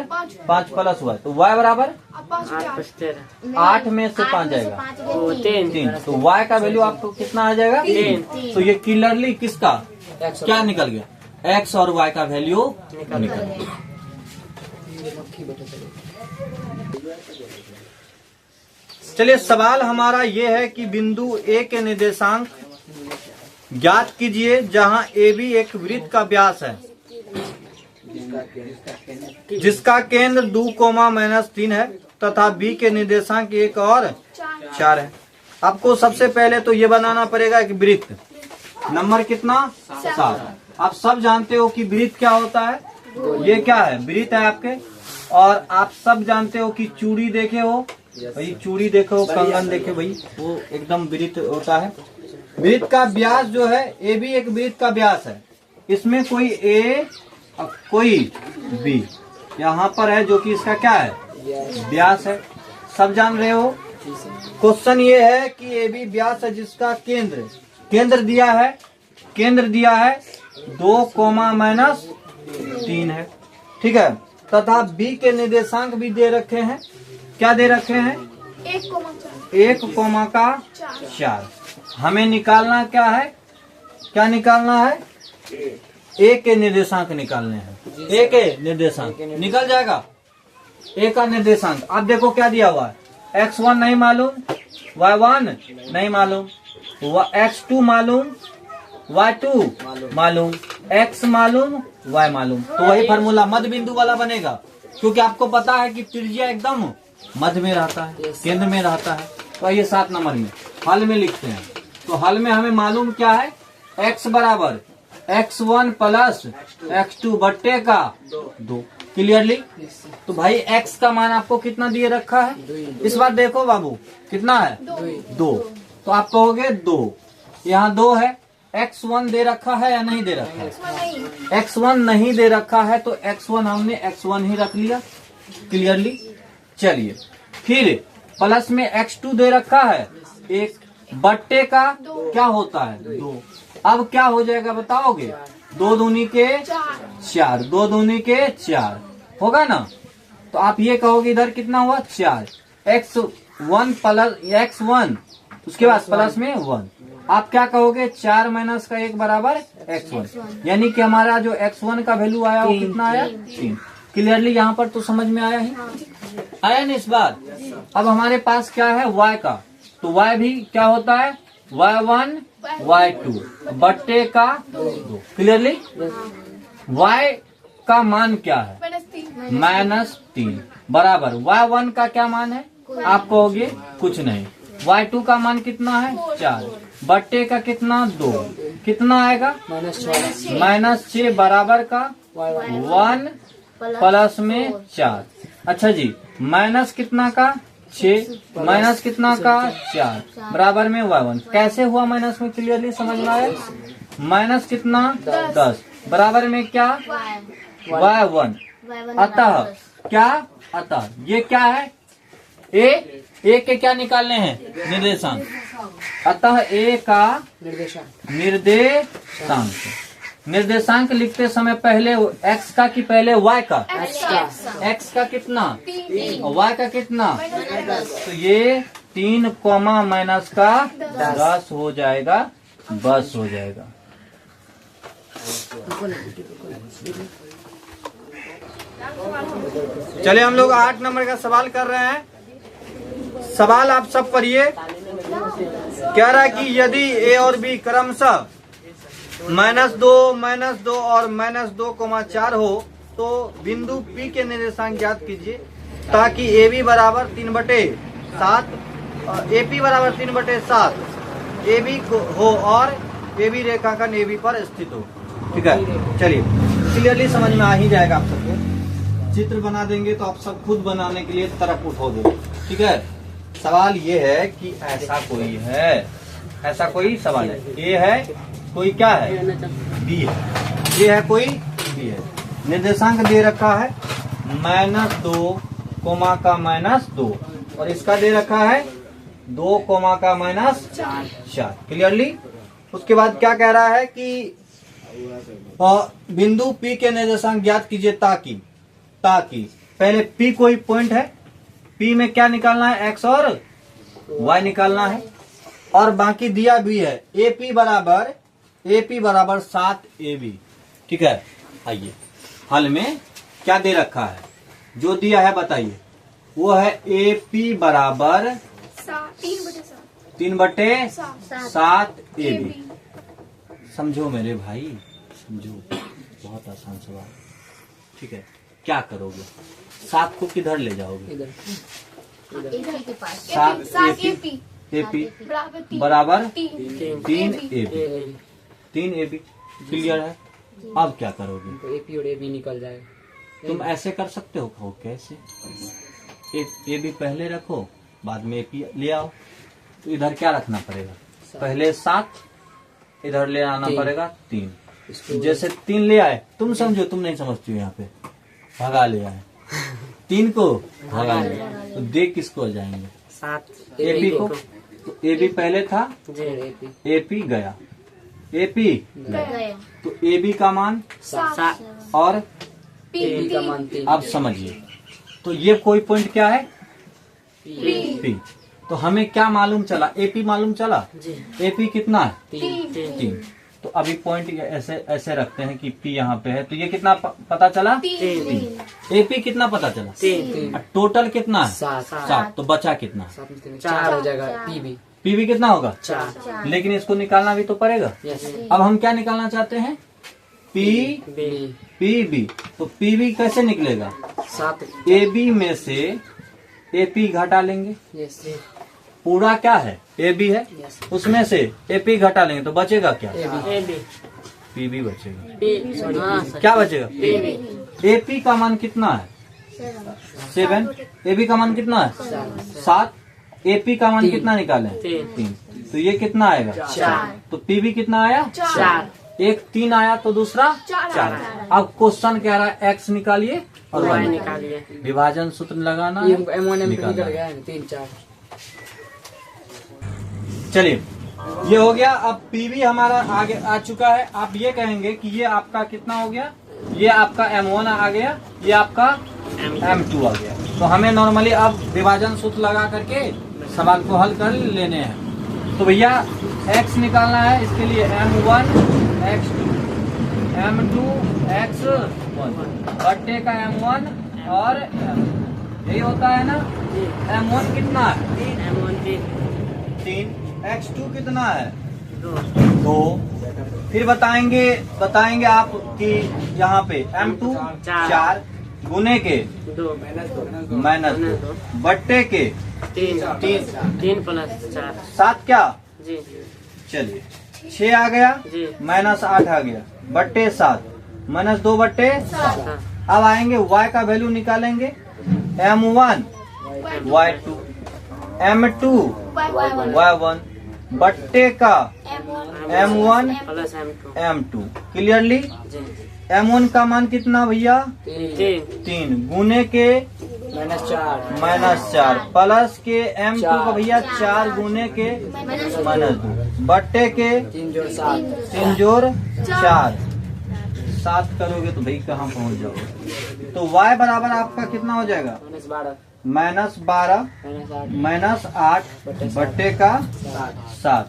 5 प्लस y। तो y बराबर 8 में से 5 जाएगा 3। तो y का वैल्यू आपको कितना आ जाएगा? 3। तो ये क्लियरली किसका क्या निकल गया? x और y का वैल्यू निकल गया। चलिए, सवाल हमारा ये है कि बिंदु A के निर्देशांक ज्ञात कीजिए जहां AB एक वृत्त का व्यास है जिसका केंद्र 2, -3 है तथा B के निर्देशांक 1 और 4 है। आपको सबसे पहले तो ये बनाना पड़ेगा कि वृत्त नंबर कितना? 7। आप सब जानते हो कि वृत्त क्या होता है। ये क्या है? वृत्त है आपके। और आप सब जानते हो कि चूड़ी देखे हो भाई, चूड़ी देखो, कंगन देखे भाई, वो एकदम वृत्त होता है। वृत्त का व्यास जो है, ए भी एक वृत्त का व्यास है। इसमें कोई ए और कोई बी यहाँ पर है जो कि इसका क्या है? व्यास है। सब जान रहे हो। क्वेश्चन ये है कि ए बी व्यास है जिसका केंद्र दिया है 2, -3 है। ठीक है। तथा बी के निर्देशांक भी दे रखे हैं। क्या दे रखे हैं? 1,4। हमें निकालना क्या है? क्या निकालना है? ए के निर्देशांक निकालने हैं। ए के निर्देशांक निकल जाएगा। ए का निर्देशांक अब देखो क्या दिया हुआ है। x1 नहीं मालूम, y1 नहीं मालूम, x2 मालूम, y2 मालूम, x मालूम, y मालूम। तो वही फार्मूला मध्य बिंदु वाला बनेगा, क्योंकि आपको पता है कि त्रिज्या एकदम मध्य में रहता है, केंद्र में रहता है। तो ये 7 नंबर में हल में लिखते हैं। तो हल में हमें मालूम क्या है? x बराबर x1 प्लस x2 बट्टे का 2। क्लियरली। तो भाई x का मान आपको कितना दिए रखा है? इस बार देखो बाबू कितना है? 2। तो आप कहोगे 2। यहाँ 2 है। x1 दे रखा है या नहीं दे रखा है? x1 नहीं दे रखा है, तो x1 हमने x1 ही रख लिया। क्लियरली। चलिए, फिर प्लस में x2 दे रखा है 1, बट्टे का क्या होता है? 2। अब क्या हो जाएगा बताओगे? 2 दूनी के 4, 2 दूनी के 4 होगा ना। तो आप ये कहोगे इधर कितना हुआ? 4। 1 प्लस x1, उसके बाद प्लस में 1। आप क्या कहोगे, 4 माइनस का 1 बराबर x1, यानी कि हमारा जो x1 का वैल्यू आया वो कितना आया, 3। क्लियरली यहाँ पर तो समझ में आया ही, आया ना इस बार। अब हमारे पास क्या है, y का, तो y भी क्या होता है, y1 y2 बट्टे का 2। क्लियरली y का मान क्या है, -3 बराबर y1 का क्या मान है, आप कहोगे कुछ नहीं। y2 का मान कितना है, 4 बट्टे का कितना, 2, कितना आएगा, -6 बराबर का 1 प्लस में 4। अच्छा जी, माइनस कितना का 6, माइनस कितना का 4 बराबर में y1। कैसे हुआ माइनस में, क्लियरली समझ में आया। माइनस कितना 10 बराबर में क्या, y1। अतः क्या, अतः ये क्या है, ए के क्या निकालने हैं, निर्देशांक। अतः ए का निर्देशांक लिखते समय पहले x का कि पहले y का, x का कितना और y का कितना, तो ये 3 कॉमा माइनस का 10 हो जाएगा, बस हो जाएगा। चलिए हम लोग 8 नंबर का सवाल कर रहे हैं। सवाल आप सब पढ़िए। कह रहा है कि यदि ए और बी क्रमशः -2 और -2,4 हो तो बिंदु P के निर्देशांक ज्ञात कीजिए ताकि AB बराबर 3/7 AP बराबर 3/7 AB हो और AB रेखांकन AB पर स्थित हो। ठीक है, चलिए क्लियरली समझ में आ ही जाएगा आप सबको। चित्र बना देंगे तो आप सब खुद बनाने के लिए तरफ उठोगे। ठीक है, सवाल ये है कि ऐसा कोई है, ऐसा कोई सवाल है, ये है कोई क्या है, बी है, ये है कोई बी है। निर्देशांक दे रखा है -2 कोमा का -2 और इसका दे रखा है 2 कोमा का -4। क्लियरली उसके बाद क्या कह रहा है कि बिंदु P के निर्देशांक ज्ञात कीजिए ताकि पहले P कोई पॉइंट है, P में क्या निकालना है, x और y निकालना है और बाकी दिया भी है AP बराबर 7 AB। ठीक है, आइए हल में क्या दे रखा है, जो दिया है बताइए। वो है AP बराबर 3/7 AB। समझो मेरे भाई, समझो, बहुत आसान सवाल। ठीक है, क्या करोगे, 7 को किधर ले जाओगे, 7 AP बराबर 3 AB। क्लियर है। अब क्या करोगे, AP और AB निकल जाएगा। तुम ऐसे कर सकते हो, कैसे, AB पहले रखो बाद में AP ले आओ। तो इधर क्या रखना पड़ेगा, पहले 7, इधर ले आना पड़ेगा 3। जैसे 3 ले आए, तुम समझो, तुम नहीं समझती हो, यहाँ पे भगा ले आए 3 को, भगा ले आए, तो देख किसको जाएंगे, 7 AP को। तो AB पहले था, AP गया, AP गया, तो AB का मान 7 और AB का मान 3। अब समझिए, तो ये कोई पॉइंट क्या है, P। तो हमें क्या मालूम चला, AP मालूम चला, AP कितना है, 3। तो अभी पॉइंट ऐसे रखते हैं कि P यहाँ पे है, तो ये कितना पता चला, 3। AP कितना पता चला, 3। टोटल कितना है, 7। तो बचा कितना, 4 हो जाएगा। PB कितना होगा, 4। लेकिन इसको निकालना भी तो पड़ेगा। अब हम क्या निकालना चाहते हैं, PB। तो PB कैसे निकलेगा, 7 AB में से AP घटा लेंगे, पूरा क्या है, AB है, उसमें से AP घटा लेंगे तो बचेगा क्या, PB बचेगा। क्या बचेगा, AP का मान कितना है, 7। AB का मान कितना है, 7। AP का मान कितना निकालें, 3। तो ये कितना आएगा, 4। तो PB कितना आया, 4। एक 3 आया तो दूसरा 4। अब क्वेश्चन कह रहा है x निकालिए और y निकालिए, विभाजन सूत्र लगाना है, निकल गया 3 4। चलिए ये हो गया। अब PB हमारा आगे आ चुका है। आप ये कहेंगे कि ये आपका कितना हो गया, ये आपका M1 आ गया, ये आपका M2 आ गया। तो हमें नॉर्मली अब विभाजन सूत्र लगा करके सवाल को हल कर लेने हैं। तो भैया x निकालना है, इसके लिए m1 x2 m2 x1 बट्टे का m1 और यही होता है ना। m1 कितना है? M1 3। x2 कितना है? 2 2। फिर बताएंगे आप कि यहाँ पे m2 4 गुने के 2 माइनस 2 बट्टे के 3 प्लस 4 7 क्या? जी चलिए 6 आ गया जी माइनस 8 आ गया बट्टे 7 माइनस 2 बट्टे 7। अब आएंगे y का वैल्यू निकालेंगे m1 y2 m2 y1 बट्टे का m1 plus M2 m2। Clearly जी m1 का मान कितना भैया? 3 3 गुने के -4 प्लस के m2 का भैया 4 गुने के -2 बट्टे के 3 जोड़ 4 7 करोगे तो भाई कहाँ पहुँच जाओगे। तो y बराबर आपका कितना हो जाएगा? -12 -8 बट्टे का 7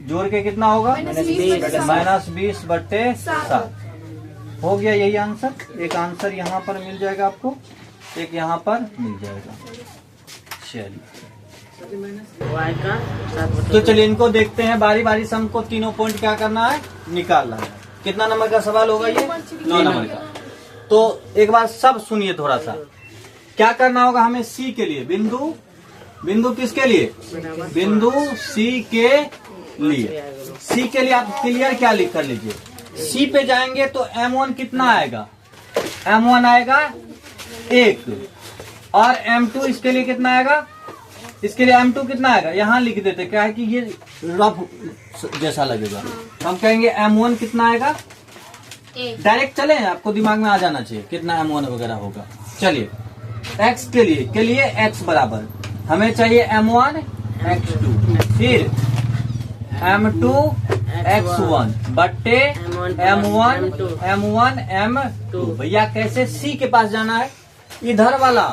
जोड़ के कितना होगा? -20 बट्टे 7। हो गया यही आंसर। एक आंसर यहाँ पर मिल जाएगा आपको, एक यहाँ पर मिल जाएगा। चलिए Y का 7 तो चलिए इनको देखते हैं बारी बारी से। हमको तीनों पॉइंट क्या करना है? निकालना है। कितना नंबर का सवाल होगा ये? 9 नंबर का। तो एक बार सब सुनिए थोड़ा सा। क्या करना होगा हमें? सी के लिए बिंदु किसके लिए? बिंदु सी के लिए। सी के लिए आप क्लियर क्या लिख कर लीजिए। सी पे जाएंगे तो m1 कितना आएगा? m1 आएगा 1 और m2 इसके लिए कितना आएगा? इसके लिए m2 कितना आएगा? यहाँ लिख देते, क्या है कि ये रफ जैसा लगेगा। हम कहेंगे m1 कितना आएगा? डायरेक्ट चले, आपको दिमाग में आ जाना चाहिए कितना m1 वगैरह होगा। चलिए x के लिए x बराबर हमें चाहिए m1 x2 फिर m2 x1 बट्टे m1 m2। भैया कैसे? c के पास जाना है, इधर वाला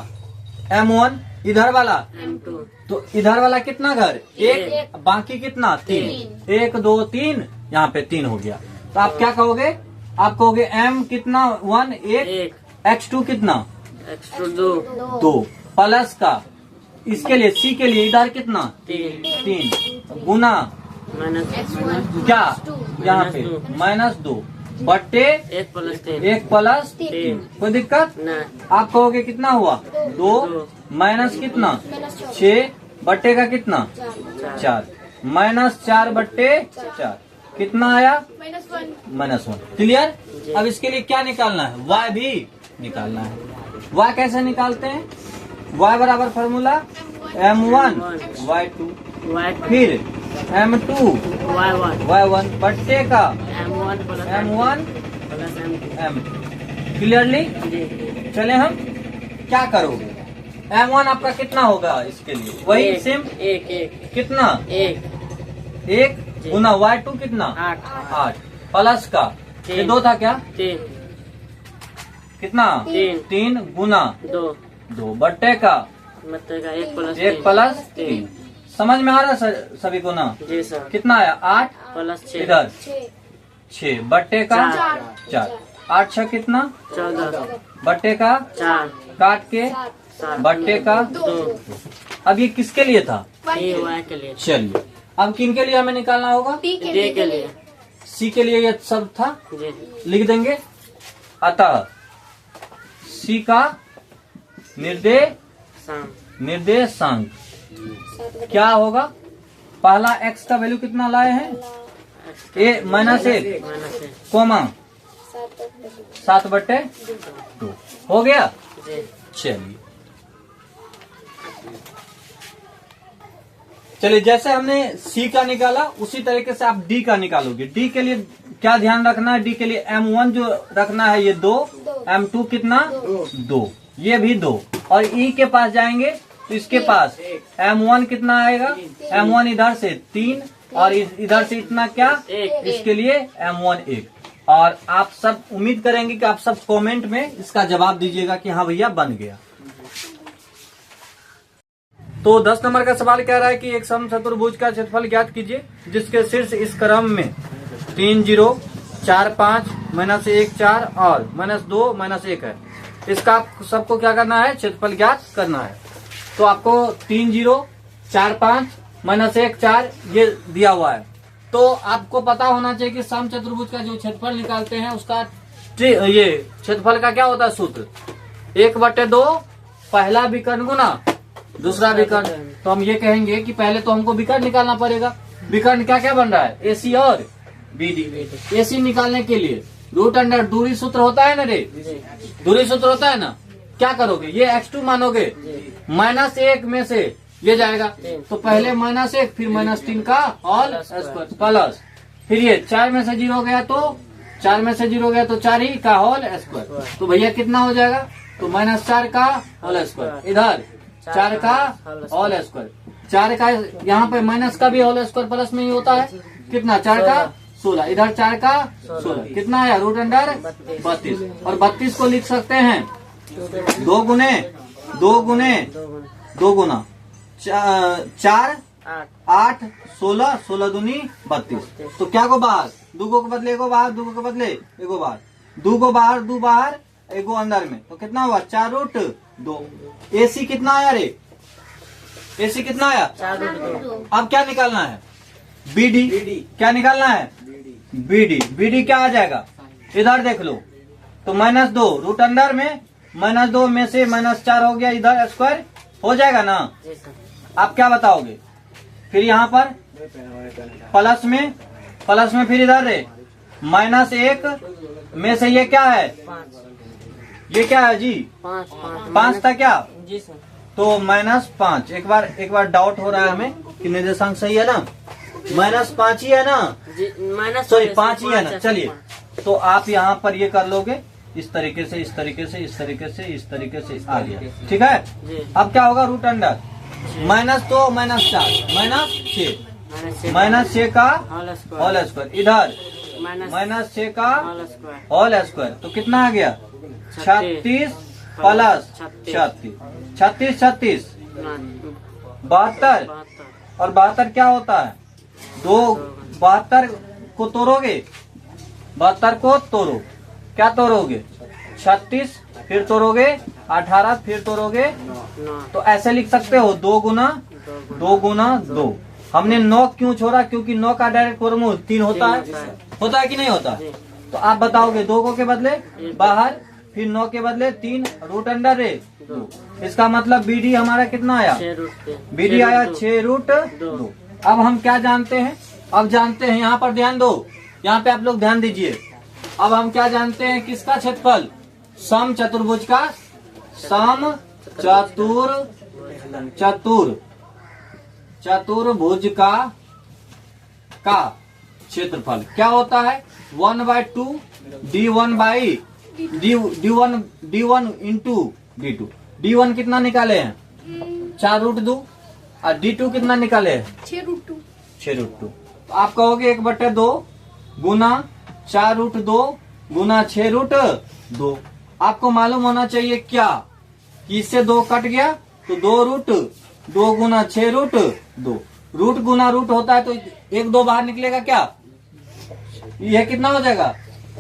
m1 इधर वाला M2 तो इधर वाला कितना घर? 1 बाकी कितना? 3 1 2 3 यहाँ पे 3 हो गया। तो आप क्या कहोगे? आप कहोगे m कितना 1 1 x2 कितना x2 2 प्लस का इसके लिए c के लिए इधर कितना 3 गुना माइनस क्या यहाँ पे -2 बट्टे 1 प्लस 3 कोई दिक्कत? ना आप कहोगे कितना हुआ 2 माइनस कितना 6 बट्टे का कितना 4 -4 बट्टे 4 कितना आया -1। क्लियर? अब इसके लिए क्या निकालना है? y भी निकालना है। y कैसे निकालते हैं? y बराबर फॉर्मूला m1 y2 फिर m2 y1 बट्टे का M1 plus m1 plus m2। Clearly? चले हम क्या करोगे? m1 आपका कितना होगा? इसके लिए वही सेम एक कितना 1 गुना y2 कितना 8 प्लस का ये 2 था क्या 3 कितना 3 गुना 2 बट्टे का मतलब का 1 प्लस 1 प्लस 3। समझ में आ रहा है सभी को ना? जी सर कितना आया 8 प्लस 6 इधर 6 बट्टे का 4 8 6 कितना 14 बट्टे का 4 काट के 7 बट्टे का 2 अब ये किसके लिए था? ये Y के लिए चलिए अब किन के लिए हमें निकालना होगा? D के लिए सी के लिए ये सब था, जी लिख देंगे। अतः सी का निर्देशांक क्या होगा? पहला x का वैल्यू कितना लाए हैं? -1 माइनस 1 कोमा 7 बट्टे 2 हो गया। जी चलिए जैसे हमने C का निकाला उसी तरीके से आप D का निकालोगे। D के लिए क्या ध्यान रखना है? D के लिए M1 जो रखना है ये 2 M2 कितना 2 ये भी 2 और E के पास जाएंगे तो इसके पास M1 कितना आएगा? M1 इधर से 3 और इधर से इतना क्या इसके लिए M1 1। और आप सब उम्मीद करेंगे कि आप सब कमेंट में इसका जवाब दीजिएगा कि हाँ भैया बन गया। तो 10 नंबर का सवाल कह रहा है कि एक समचतुर्भुज का क्षेत्रफल ज्ञात कीजिए जिसके शीर्ष इस क्रम में 3 0 4 5 -1 4 और -2 -1 है। इसका सबको क्या करना है, क्षेत्रफल ज्ञात करना है। तो आपको 3 0 4 5 -1 4 ये दिया हुआ है। तो आपको पता होना चाहिए कि समचतुर्भुज का जो क्षेत्रफल निकालते हैं उसका ये क्षेत्रफल का क्या होता है सूत्र, 1/2 पहला विकर्ण गुना दूसरा विकर्ण। तो हम ये कहेंगे कि पहले तो हमको विकर्ण निकालना पड़ेगा। विकर्ण क्या क्या बन रहा है, AC और BD। AC निकालने के लिए √अंडर दूरी सूत्र होता है ना रे, दूरी सूत्र होता है ना। क्या करोगे, ये x2 मानोगे, -1 में से ये जाएगा तो पहले -1 फिर -3 का होल स्क्वायर प्लस फिर ये 4 में से 0 गया तो 4 में से 0 गया तो 4 ही का होल स्क्वायर। तो भैया कितना हो जाएगा, तो -4 का होल स्क्वायर, इधर 4 का होल स्क्वायर, 4 का यहाँ पे माइनस का भी होल स्क्वायर प्लस में ही होता है। कितना, 4 का 16, इधर 4 का 16, कितना आया √अंडर 32। और 32 को लिख सकते हैं 2 गुने 4 8 16 16 दूनी 32। तो क्या को बाहर, 2 को बदले एगो बाहर, 2 को बदले एगो बाहर, 2 को बाहर 2 बाहर एगो अंदर में, तो कितना हुआ 4√2। AC कितना आया रे, AC कितना आया, 4√2। अब क्या निकालना है, BD क्या निकालना है, BD क्या आ जाएगा, इधर देख लो तो -2 √अंडर में -2 में से -4 हो गया, इधर स्क्वायर हो जाएगा ना। आप क्या बताओगे, फिर यहाँ पर प्लस में फिर इधर रे -1 में से ये क्या है, ये क्या है जी 5 था क्या, जी सर। तो -5। एक बार डाउट हो रहा है हमें कि निर्देशांक सही है ना, -5 ही है ना, सॉरी 5 ही है ना। चलिए तो आप यहाँ पर ये कर लोगे इस तरीके से इस तरीके से इस तरीके से इस तरीके से आ गया, ठीक है। अब क्या होगा, √अंडर -2 -4 -6 का होल स्क्वायर, इधर -6 का होल स्क्वायर, तो कितना आ गया 36 प्लस 36 36 72। और 72 क्या होता है, 72 को तोड़ोगे, 72 को तोड़ो, क्या तोड़ोगे 36 फिर तोड़ोगे 18 फिर तोड़ोगे, तो ऐसे लिख सकते हो 2 गुना 2। हमने 9 क्यों छोड़ा, क्योंकि 9 का डायरेक्ट वर्गमूल 3 होता है कि नहीं होता। तो आप बताओगे 2 को के बदले बाहर, फिर 9 के बदले 3 √अंडर रे 2। इसका मतलब BD हमारा कितना आया, BD आया 6√2। अब हम क्या जानते हैं, अब जानते हैं, यहाँ पर ध्यान दो, यहाँ पे आप लोग ध्यान दीजिए। अब हम क्या जानते हैं, किसका क्षेत्रफल, समचतुर्भुज का, चतुर्भुज का क्षेत्रफल क्या होता है, 1/2 D1 इंटू D2। D1 कितना निकाले हैं 4√2 और D2 कितना निकाले हैं 6√2। तो आप कहोगे 1/2 गुना 4√2 गुना 6√2। आपको मालूम होना चाहिए क्या कि इससे 2 कट गया तो 2√2 गुना 6√2। रूट गुना रूट होता है तो 1 2 बाहर निकलेगा, क्या यह कितना हो जाएगा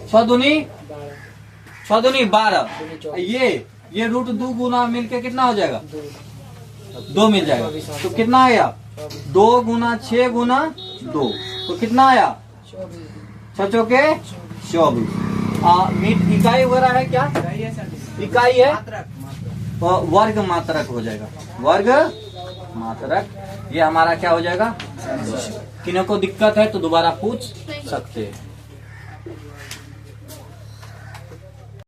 6 दूनी 12। ये √2 गुना मिलके कितना हो जाएगा 2 मिल जाएगा। तो कितना आया 2 गुना 6 गुना 2, तो कितना आया 6 चौके 24। मीट इकाई वगैरह है, क्या इकाई है, वर्ग मात्रक हो जाएगा, वर्ग मात्रक। ये हमारा क्या हो जाएगा, किन्हीं को दिक्कत है तो दोबारा पूछ सकते हैं।